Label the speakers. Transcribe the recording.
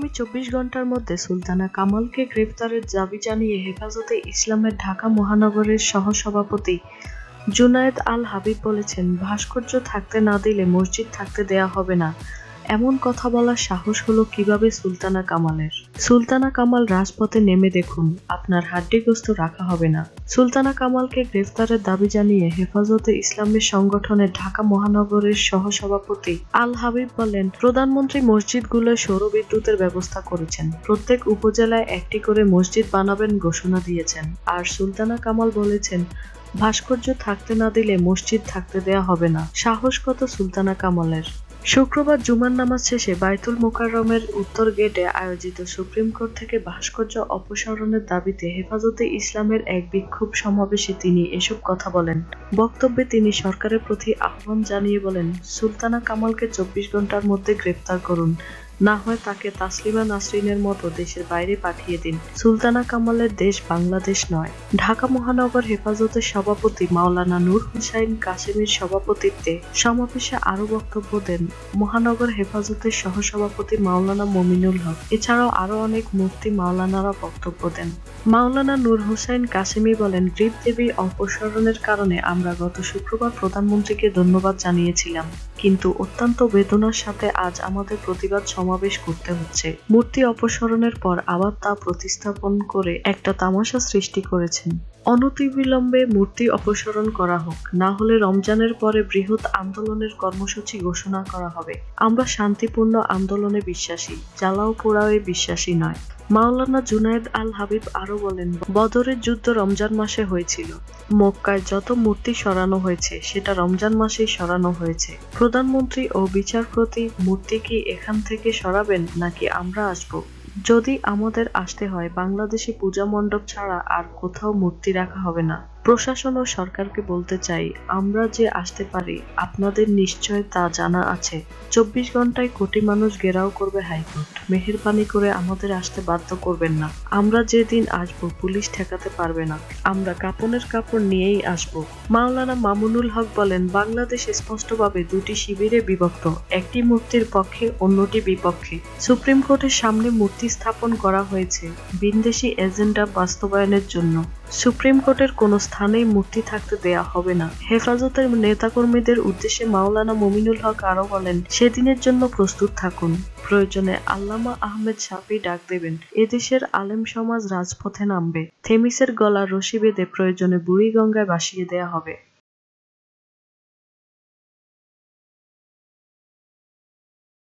Speaker 1: আগামী ২৪ ঘণ্টার মধ্যে সুলতানা কামালকে গ্রেফতারের দাবি জানিয়ে হেফাজতে ইসলামের ঢাকা মহানগরের সহসভাপতি জুনায়েদ আল হাবিব বলেছেন, ভাস্কর্য থাকতে না দিলে মসজিদ থাকতে দেয়া হবে না। এমন কথা বলার সাহস হলো কিভাবে সুলতানা কামালের? সুলতানা কামাল রাজপথে নেমে দেখুন, আপনার হাড্ডিগোস্ত রাখা হবে না। সুলতানা কামালকে গ্রেফতারের দাবি জানিয়ে হেফাজতে ইসলামের সংগঠনের ঢাকা মহানগরের সহসভাপতি আল হাবিব বলেন, প্রধানমন্ত্রী মসজিদগুলোয় সৌর বিদ্যুতের ব্যবস্থা করেছেন, প্রত্যেক উপজেলায় একটি করে মসজিদ বানাবেন ঘোষণা দিয়েছেন। আর সুলতানা কামাল বলেছেন, ভাস্কর্য থাকতে না দিলে মসজিদ থাকতে দেয়া হবে না। সাহস কত সুলতানা কামালের! শুক্রবার জুমার নামাজ শেষে বায়তুল মোকাররমের উত্তর গেটে আয়োজিত সুপ্রিম কোর্ট থেকে ভাস্কর্য অপসারণের দাবিতে হেফাজতে ইসলামের এক বিক্ষোভ সমাবেশে তিনি এসব কথা বলেন। বক্তব্যে তিনি সরকারের প্রতি আহ্বান জানিয়ে বলেন, সুলতানা কামালকে ২৪ ঘণ্টার মধ্যে গ্রেফতার করুন, না হয় তাকে তাসলিমা নাসরিনের মতো দেশের বাইরে পাঠিয়ে দিন। সুলতানা কামালের দেশ বাংলাদেশ নয়। ঢাকা মহানগর হেফাজতের সভাপতি মাওলানা নূর হোসাইন কাসেমীর সভাপতিত্বে সমাবেশে আরো বক্তব্য দেন মহানগর হেফাজতের সহসভাপতি মাওলানা মমিনুল হক। এছাড়াও আরো অনেক মুফতি মাওলানারা বক্তব্য দেন। মাওলানা নূর হোসাইন কাসেমী বলেন, গ্রিপ দেবী অপসারণের কারণে আমরা গত শুক্রবার প্রধানমন্ত্রীকে ধন্যবাদ জানিয়েছিলাম, কিন্তু অত্যন্ত বেদনার সাথে আজ আমাদের প্রতিবাদ সমাবেশ করতে হচ্ছে। মূর্তি অপসারণের পর আবার তা প্রতিস্থাপন করে একটা তামাশা সৃষ্টি করেছেন। অনতিবিলম্বে মূর্তি অপসারণ করা হোক, না হলে রমজানের পরে বৃহৎ আন্দোলনের কর্মসূচি ঘোষণা করা হবে। আমরা শান্তিপূর্ণ আন্দোলনে বিশ্বাসী, জ্বালাও পোড়াওয়ে বিশ্বাসী নয়। মাওলানা জুনায়েদ আল হাবিব আরো বলেন, বদরের যুদ্ধ রমজান মাসে হয়েছিল। মক্কায় যত মূর্তি সরানো হয়েছে সেটা রমজান মাসেই সরানো হয়েছে। প্রধানমন্ত্রী ও বিচারপতি মূর্তি কি এখান থেকে সরাবেন নাকি আমরা আসব? যদি আমাদের আসতে হয়, বাংলাদেশে পূজা মণ্ডপ ছাড়া আর কোথাও মূর্তি রাখা হবে না। প্রশাসন ও সরকারকে বলতে চাই, আমরা যে আসতে পারি আপনাদের নিশ্চয় তা জানা আছে। ২৪ ঘণ্টায় কোটি মানুষ ঘেরাও করবে হাইকোর্ট। মেহেরবানি করে আমাদের আসতে বাধ্য করবেন না। আমরা যেদিন আসবো পুলিশ ঠেকাতে পারবে না। আমরা কাপনের কাপড় নিয়েই আসবো। মাওলানা মামুনুল হক বলেন, বাংলাদেশ স্পষ্টভাবে দুটি শিবিরে বিভক্ত, একটি মূর্তির পক্ষে, অন্যটি বিপক্ষে। সুপ্রিম কোর্টের সামনে মূর্তি স্থাপন করা হয়েছে ভিনদেশি এজেন্ডা বাস্তবায়নের জন্য। সুপ্রিম কোর্টের কোনো স্থানেই মূর্তি থাকতে দেয়া হবে না। হেফাজতের নেতাকর্মীদের উদ্দেশ্যে মাওলানা মমিনুল হক আরো বলেন, সেদিনের জন্য প্রস্তুত থাকুন। প্রয়োজনে আল্লামা আহমেদ শাফি ডাক দেবেন। এদেশের আলেম সমাজ রাজপথে নামবে। থেমিসের গলা রশি বেঁধে প্রয়োজনে বুড়িগঙ্গায় ভাসিয়ে দেয়া হবে।